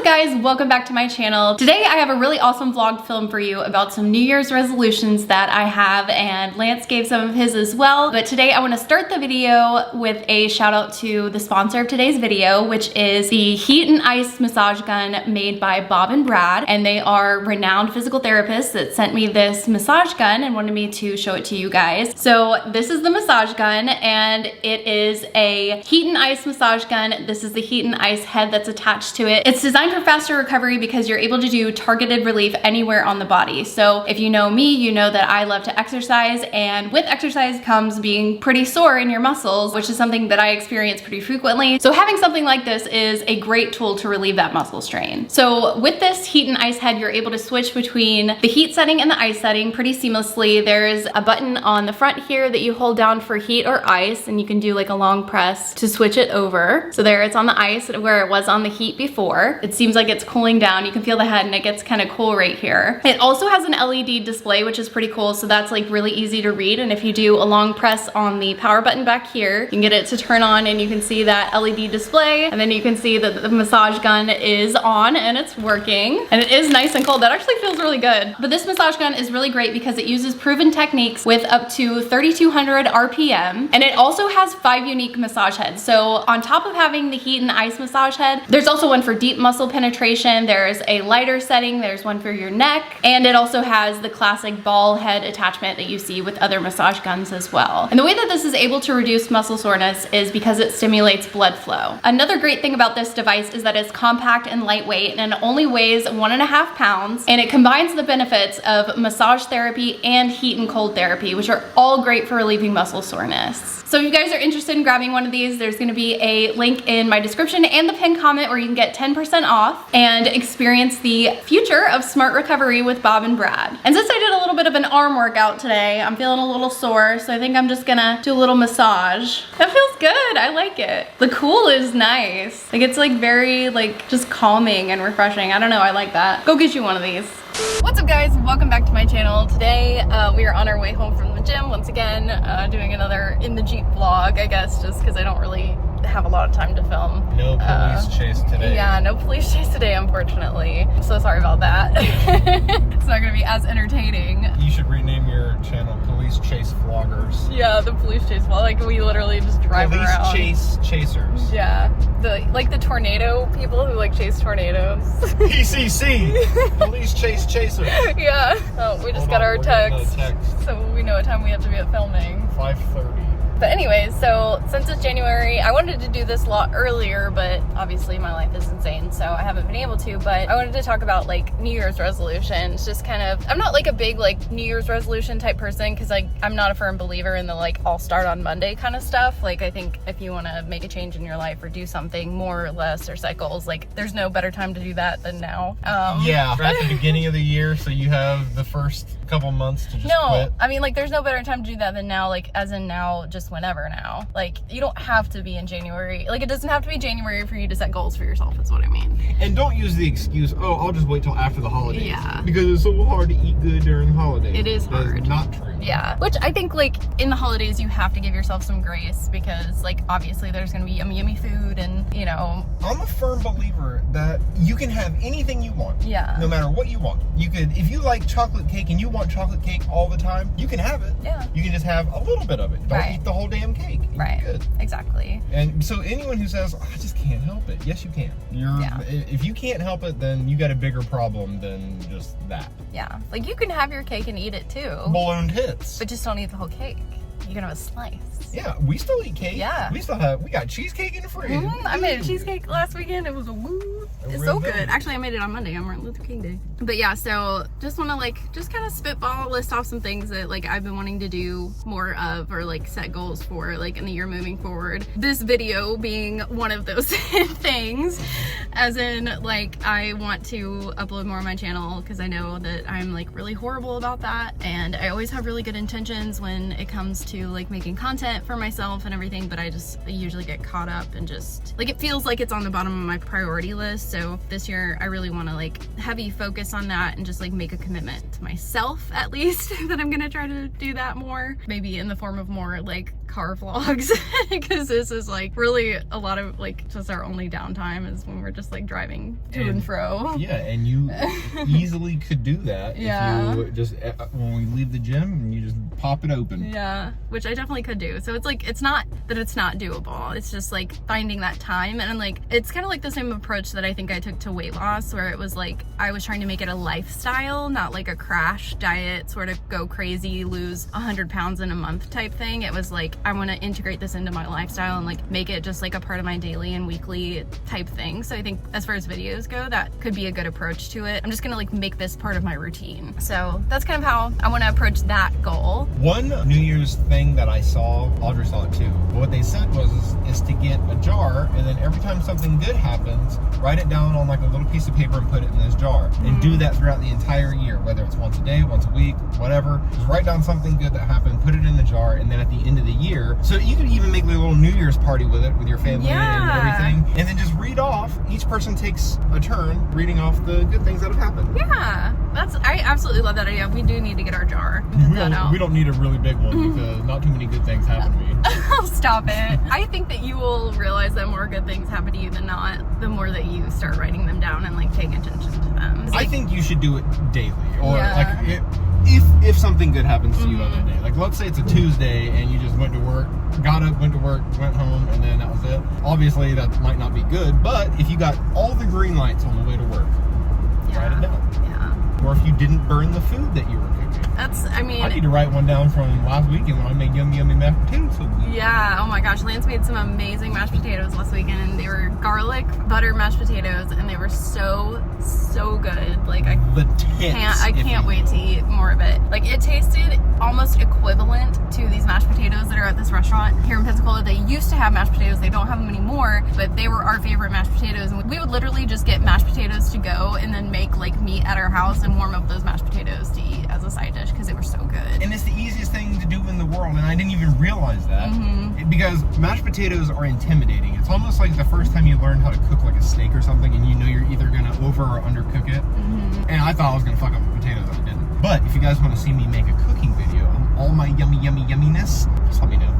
up guys, welcome back to my channel. Today I have a really awesome vlog film for you about some New Year's resolutions that I have, and Lance gave some of his as well. But today I want to start the video with a shout out to the sponsor of today's video, which is the Heat and Ice massage gun made by Bob and Brad. And they are renowned physical therapists that sent me this massage gun and wanted me to show it to you guys. So this is the massage gun, and it is a heat and ice massage gun. This is the heat and ice head that's attached to it. It's designed for faster recovery because you're able to do targeted relief anywhere on the body. So if you know me, you know that I love to exercise, and with exercise comes being pretty sore in your muscles, which is something that I experience pretty frequently. So having something like this is a great tool to relieve that muscle strain. So with this heat and ice head, you're able to switch between the heat setting and the ice setting pretty seamlessly. There's a button on the front here that you hold down for heat or ice, and you can do like a long press to switch it over. So there it's on the ice where it was on the heat before. It seems like it's cooling down. You can feel the head and it gets kind of cool right here. It also has an LED display, which is pretty cool. So that's like really easy to read. And if you do a long press on the power button back here, you can get it to turn on and you can see that LED display. And then you can see that the massage gun is on and it's working. And it is nice and cold. That actually feels really good. But this massage gun is really great because it uses proven techniques with up to 3,200 RPM. And it also has 5 unique massage heads. So on top of having the heat and ice massage head, there's also one for deep muscle penetration. There's a lighter setting. There's one for your neck. And it also has the classic ball head attachment that you see with other massage guns as well. And the way that this is able to reduce muscle soreness is because it stimulates blood flow. Another great thing about this device is that it's compact and lightweight, and it only weighs 1.5 pounds. And it combines the benefits of massage therapy and heat and cold therapy, which are all great for relieving muscle soreness. So if you guys are interested in grabbing one of these, there's gonna be a link in my description and the pinned comment where you can get 10% off and experience the future of smart recovery with Bob and Brad. And since I did a little bit of an arm workout today, I'm feeling a little sore, so I think I'm just gonna do a little massage. That feels good, I like it. The cool is nice. Like it's like very like just calming and refreshing. I don't know, I like that. Go get you one of these. What's up guys, welcome back to my channel. Today we are on our way home from the gym once again, doing another in the Jeep vlog, I guess, just because I don't really have a lot of time to film. No police chase today. Yeah, no police chase today, unfortunately. I'm so sorry about that. It's not gonna be as entertaining. You should rename your channel Police Chase Vloggers. Yeah, the police chase vlog. Like we literally just drive around. Police Chasers. Yeah, the tornado people who like chase tornadoes. PCC. Police Chase Chasers. Yeah. Oh, we just got our text, so we know what time we have to be at filming. 5:30. But anyways, so since it's January, I wanted to do this a lot earlier, but obviously my life is insane, so I haven't been able to. But I wanted to talk about like New Year's resolutions. Just kind of, I'm not like a big like New Year's resolution type person, because like I'm not a firm believer in the like I'll start on Monday kind of stuff. Like I think if you want to make a change in your life or do something more or less, or cycles, like there's no better time to do that than now. Yeah, at the beginning of the year, so you have the first couple months to just quit. I mean like there's no better time to do that than now, like as in now, just whenever now. Like you don't have to be in January. Like it doesn't have to be January for you to set goals for yourself, is what I mean. And don't use the excuse, oh, I'll just wait till after the holidays. Yeah. Because it's so hard to eat good during the holidays. It is hard. That's not true. Yeah. Which I think like in the holidays you have to give yourself some grace, because like obviously there's gonna be yummy food, and you know. I'm a firm believer that you can have anything you want. Yeah. No matter what you want. You could, if you like chocolate cake and you want chocolate cake all the time, you can have it. Yeah. You can just have a little bit of it. Don't eat the whole damn cake. Right. Good. Exactly. And so anyone who says, I just can't help it. Yes, you can. If you can't help it, then you got a bigger problem than just that. Yeah. Like you can have your cake and eat it too. Balloon hits. But just don't eat the whole cake. You can have a slice. Yeah, we still eat cake. Yeah. We got cheesecake in the fridge. I made a cheesecake last weekend. It was a woo. It's so good. Actually, I made it on Monday on Martin Luther King Day. But yeah, so just want to like, just kind of spitball, list off some things that like I've been wanting to do more of, or like set goals for like in the year moving forward. This video being one of those things, as in like I want to upload more on my channel, because I know that I'm like really horrible about that, and I always have really good intentions when it comes to like making content for myself and everything, but I usually get caught up and just like it feels like it's on the bottom of my priority list. So this year I really want to like heavy focus on that and just like make a commitment to myself at least that I'm gonna try to do that more, maybe in the form of more like car vlogs because this is like really a lot of like just our only downtime is when we're just like driving to and fro. Yeah, and you easily could do that if you just, when we leave the gym, and you just pop it open. Yeah, which I definitely could do. So it's like, it's not that it's not doable. It's just like finding that time. And like, it's kind of like the same approach that I think I took to weight loss, where it was like, I was trying to make it a lifestyle, not like a crash diet, sort of go crazy, lose 100 pounds in a month type thing. It was like, I want to integrate this into my lifestyle and like make it just like a part of my daily and weekly type thing. So I think as far as videos go, that could be a good approach to it. I'm just gonna like make this part of my routine. So that's kind of how I want to approach that goal. One New Year's thing that I saw, Audrey saw it too, but what they said was is to get a jar, and then every time something good happens, write it down on like a little piece of paper and put it in this jar. And do that throughout the entire year, whether it's once a day, once a week, whatever. Just write down something good that happened, put it in the jar, and then at the end of the year, so you could even make like a little New Year's party with it, with your family and everything, and then just read off, each person takes a turn reading off the good things that have happened. Yeah, I absolutely love that idea. We do need to get our jar. We don't need a really big one because not too many good things happen to me. Stop it. I think that you will realize that more good things happen to you than not, the more that you start writing them down and like paying attention to them. I think you should do it daily, or like if something good happens to you on that day. Like let's say it's a Tuesday and you just went to work, got up, went to work, went home, and then that was it. Obviously that might not be good, but if you got all the green lights on the way to work, write it down. Or if you didn't burn the food that you were cooking. I need to write one down from last weekend when I made yummy mashed potatoes. Yeah, oh my gosh, Lance made some amazing mashed potatoes last weekend, and they were garlic butter mashed potatoes, and they were so good. Like I can't wait to eat more of it. Like it tasted almost equivalent to these mashed potatoes that are at this restaurant here in Pensacola. They used to have mashed potatoes, they don't have them anymore, but they were our favorite mashed potatoes, and we would literally just get mashed potatoes to go and then make like meat at our house and warm up those mashed potatoes to eat as a side dish because they were so good. And it's the easiest thing to do in the world, and I didn't even realize that because mashed potatoes are intimidating. It's almost like the first time you learn how to cook like a steak or something, and you know you're either gonna over or undercook it. And I thought I was gonna fuck up the potatoes, and I didn't. But if you guys want to see me make a cooking video on all my yumminess, just let me know.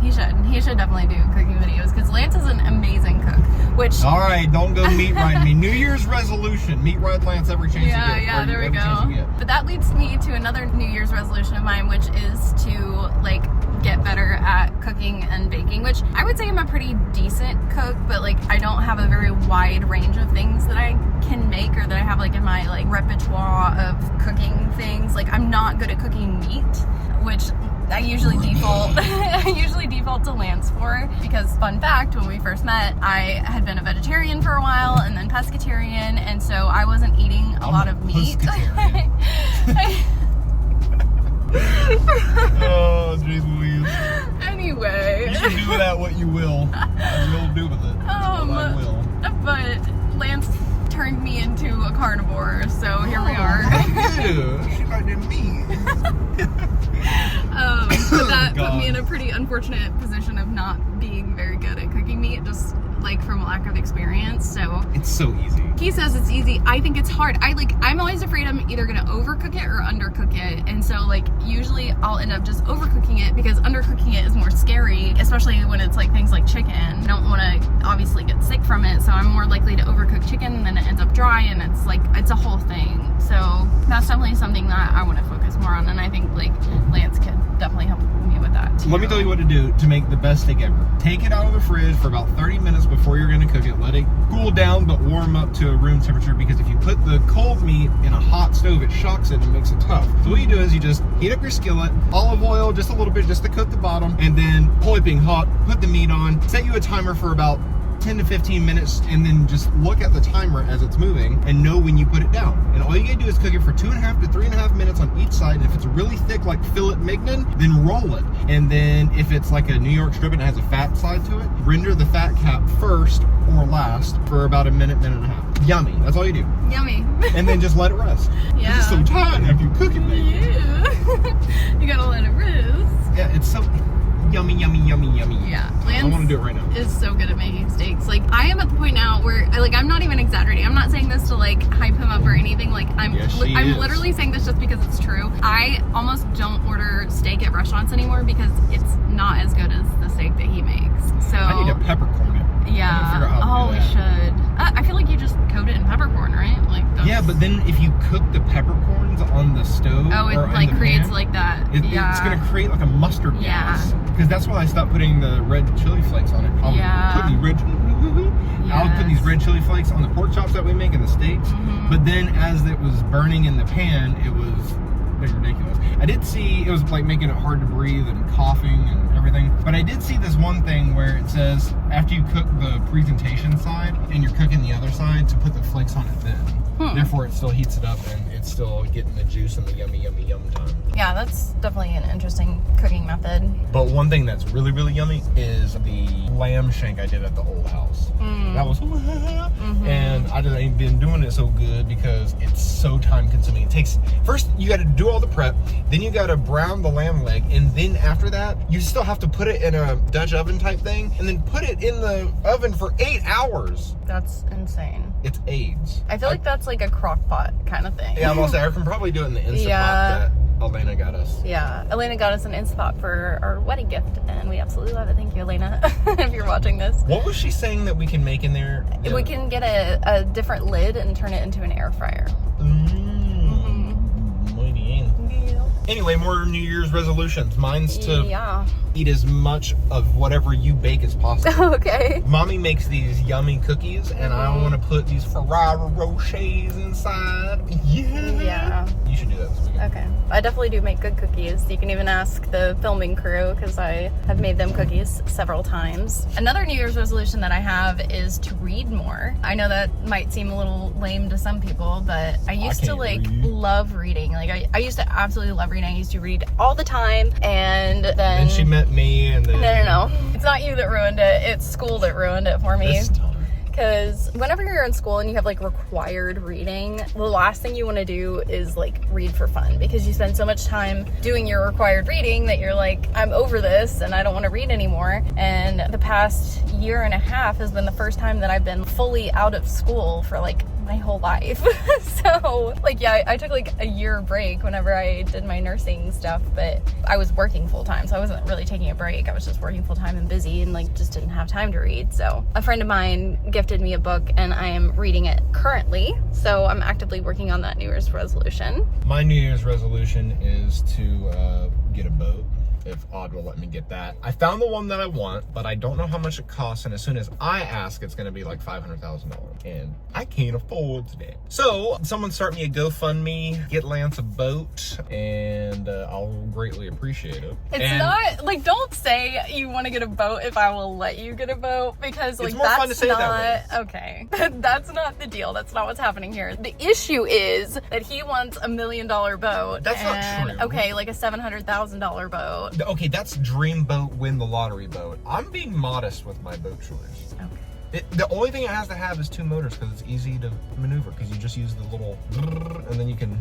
He should definitely do cooking videos because Lance is an amazing cook. Which all right, don't go meat riding me. New Year's resolution: meat ride Lance every chance you get. Yeah, there we go. But that leads me to another New Year's resolution of mine, which is to like get better at cooking and baking. Which I would say I'm a pretty decent cook, but like I don't have a very wide range of things that I can make or that I have like in my like repertoire of cooking things. Like I'm not good at cooking meat, which I usually default to Lance for, because fun fact, when we first met, I had been a vegetarian for a while and then pescatarian, and so I wasn't eating a lot of meat. Oh, jeez Louise. Anyway. You should do with that what you will. I will do with it. I will. But Lance turned me into a carnivore, so here we are. Yeah, she liked them meat. But that put me in a pretty unfortunate position of not being very good at cooking meat, just like from lack of experience. So it's so easy. He says it's easy. I think it's hard. I'm always afraid I'm either gonna overcook it or undercook it, and so like usually I'll end up just overcooking it because undercooking it is more scary, especially when it's like things like chicken. I don't want to obviously get sick from it, so I'm more likely to overcook chicken and then it ends up dry, and it's a whole thing. So that's definitely something that I want to focus more on, and I think like Lance could definitely help me with that too. Let me tell you what to do to make the best steak ever. Take it out of the fridge for about 30 minutes before you're going to cook it. Let it cool down but warm up to a room temperature, because if you put the cold meat in a hot stove, it shocks it and makes it tough. So what you do is you just heat up your skillet, olive oil just a little bit just to coat the bottom, and then piping hot, put the meat on, set you a timer for about 10 to 15 minutes, and then just look at the timer as it's moving and know when you put it down. And all you gotta do is cook it for 2.5 to 3.5 minutes on each side. And if it's really thick like filet mignon, then roll it. And then if it's like a New York strip and it has a fat side to it, render the fat cap first or last for about a minute and a half. Yummy. That's all you do. Yummy. And then just let it rest. Yeah. It's so tired after you cook it, baby. Yeah. You gotta let it rest. Yeah, it's so... yummy, yummy, yummy, yummy. Yeah, I want to do it right now. Is so good at making steaks. Like, I am at the point now where, like, I'm not even exaggerating. I'm not saying this to like hype him up or anything. Like, I'm literally saying this just because it's true. I almost don't order steak at restaurants anymore because it's not as good as the steak that he makes. So I need to peppercorn it. Yeah. Oh, we should. I feel like you just coat it in peppercorn, right? Like. Yeah, but then if you cook the peppercorns on the stove, oh, it like creates like that. It's gonna create like a mustard gas. Because that's why I stopped putting the red chili flakes on it. I'll put these red chili flakes on the pork chops that we make and the steaks. But then as it was burning in the pan, it was ridiculous. I did see it was like making it hard to breathe and coughing and everything. But I did see this one thing where it says after you cook the presentation side and you're cooking the other side to put the flakes on it then. Therefore, it still heats it up and it's still getting the juice and the yummy, yummy, yum time. Yeah, that's definitely an interesting cooking method. But one thing that's really, really yummy is the lamb shank I did at the old house. That was, and I just ain't been doing it so good because it's so time consuming. It takes, first you got to do all the prep, then you got to brown the lamb leg, and then after that, you still have to put it in a Dutch oven type thing, and then put it in the oven for 8 hours. That's insane. It's AIDS. I feel like that's like a crock pot kind of thing. Yeah, I'm gonna say I can probably do it in the Instant Pot that Elaina got us. Yeah, Elaina got us an Instant Pot for our wedding gift, and we absolutely love it. Thank you, Elaina, if you're watching this. What was she saying that we can make in there? Yeah. We can get a different lid and turn it into an air fryer. Anyway, more New Year's resolutions. Mine's to eat as much of whatever you bake as possible. Okay. Mommy makes these yummy cookies, and I want to put these Ferrero Rochers inside. Yeah. You should do that this weekend. Okay. I definitely do make good cookies. You can even ask the filming crew because I have made them cookies several times. Another New Year's resolution that I have is to read more. I know that might seem a little lame to some people, but I used to love reading. Like I used to absolutely love reading. I used to read all the time, and then she met me, and then no. It's not you that ruined it. It's school that ruined it for me. Because whenever you're in school and you have like required reading, the last thing you want to do is like read for fun, because you spend so much time doing your required reading that you're like, I'm over this and I don't want to read anymore. And the past year and a half has been the first time that I've been fully out of school for like my whole life. So like, yeah, I took like a year break whenever I did my nursing stuff, but I was working full time, so I wasn't really taking a break. I was just working full time and busy and like just didn't have time to read. So a friend of mine gifted me a book and I am reading it currently. So I'm actively working on that New Year's resolution. My New Year's resolution is to get a boat. If Aud will let me get that. I found the one that I want, but I don't know how much it costs, and as soon as I ask, it's gonna be like $500,000, and I can't afford that. So someone start me a GoFundMe, get Lance a boat, and I'll greatly appreciate it. It's not like, don't say you want to get a boat if I will let you get a boat, because like, it's more fun to say not that way. Okay. That's not the deal. That's not what's happening here. The issue is that he wants $1 million boat. That's not true. Okay, like a $700,000 boat. Okay, that's dream boat, win the lottery boat. I'm being modest with my boat choice. Okay. The only thing it has to have is 2 motors because it's easy to maneuver, because you just use the little and then you can.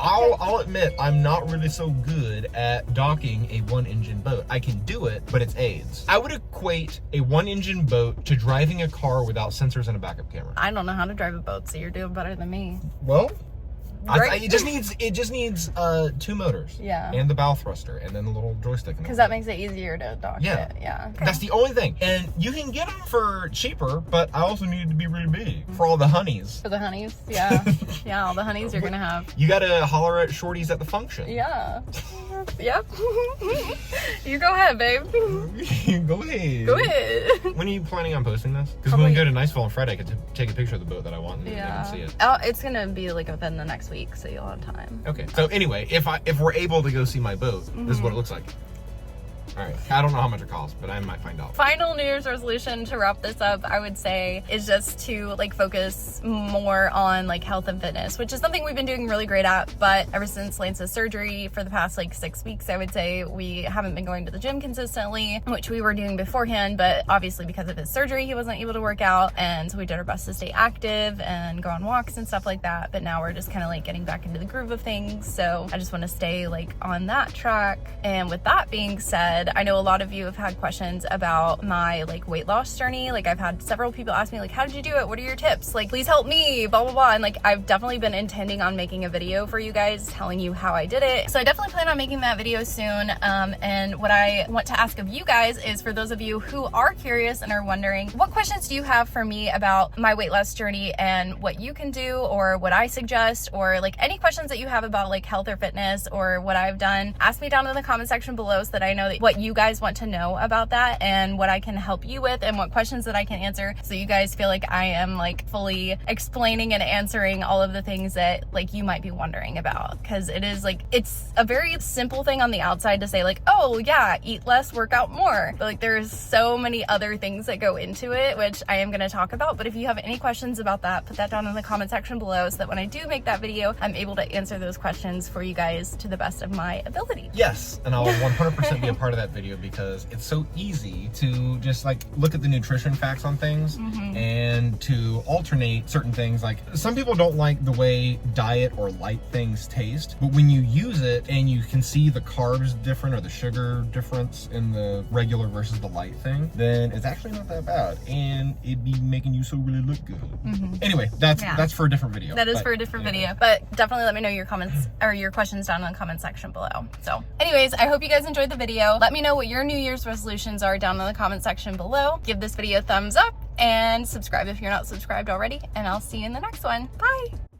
I'll admit I'm not really so good at docking a 1-engine boat. I can do it, but it's AIDS. I would equate a 1-engine boat to driving a car without sensors and a backup camera. I don't know how to drive a boat, so you're doing better than me. Well, it just needs 2 motors. Yeah. And the bow thruster, and then the little joystick. Because that makes it easier to dock it. Yeah. Okay. That's the only thing. And you can get them for cheaper, but I also need it to be really big for all the honeys. For the honeys, yeah. Yeah, all the honeys you're gonna have. You gotta holler at shorties at the function. Yeah. Yep. You go ahead, babe. Go ahead. Go ahead. When are you planning on posting this? Because when we go to Niceville on Friday, I could take a picture of the boat that I want and they can see it. Oh, it's gonna be like within the next week, so you'll have time. Okay. So anyway, if we're able to go see my boat, this is what it looks like. All right. I don't know how much it costs, but I might find out. Final New Year's resolution to wrap this up, I would say, is just to like focus more on like health and fitness, which is something we've been doing really great at. But ever since Lance's surgery for the past like 6 weeks, I would say we haven't been going to the gym consistently, which we were doing beforehand. But obviously because of his surgery, he wasn't able to work out. And so we did our best to stay active and go on walks and stuff like that. But now we're just kind of like getting back into the groove of things. So I just want to stay like on that track. And with that being said, said, I know a lot of you have had questions about my like weight loss journey. Like I've had several people ask me like, how did you do it? What are your tips? Like, please help me, blah, blah, blah. And like, I've definitely been intending on making a video for you guys telling you how I did it. So I definitely plan on making that video soon. And what I want to ask of you guys is, for those of you who are curious and are wondering, what questions do you have for me about my weight loss journey and what you can do or what I suggest, or like any questions that you have about like health or fitness or what I've done, ask me down in the comment section below so that I know that what you guys want to know about that and what I can help you with and what questions that I can answer, so you guys feel like I am like fully explaining and answering all of the things that like you might be wondering about. Because it is like, it's a very simple thing on the outside to say like, oh yeah, eat less, work out more. But like there's so many other things that go into it, which I am going to talk about. But if you have any questions about that, put that down in the comment section below so that when I do make that video, I'm able to answer those questions for you guys to the best of my ability. Yes, and I'll 100% be a part of that video, because it's so easy to just like look at the nutrition facts on things and to alternate certain things. Like some people don't like the way diet or light things taste, but when you use it and you can see the carbs different or the sugar difference in the regular versus the light thing, then it's actually not that bad, and it'd be making you so really look good. Anyway, that's for a different video. That is for a different video, but definitely let me know your comments or your questions down in the comment section below. So anyways, I hope you guys enjoyed the video. Let me know what your New Year's resolutions are down in the comment section below. Give this video a thumbs up and subscribe if you're not subscribed already, and I'll see you in the next one. Bye.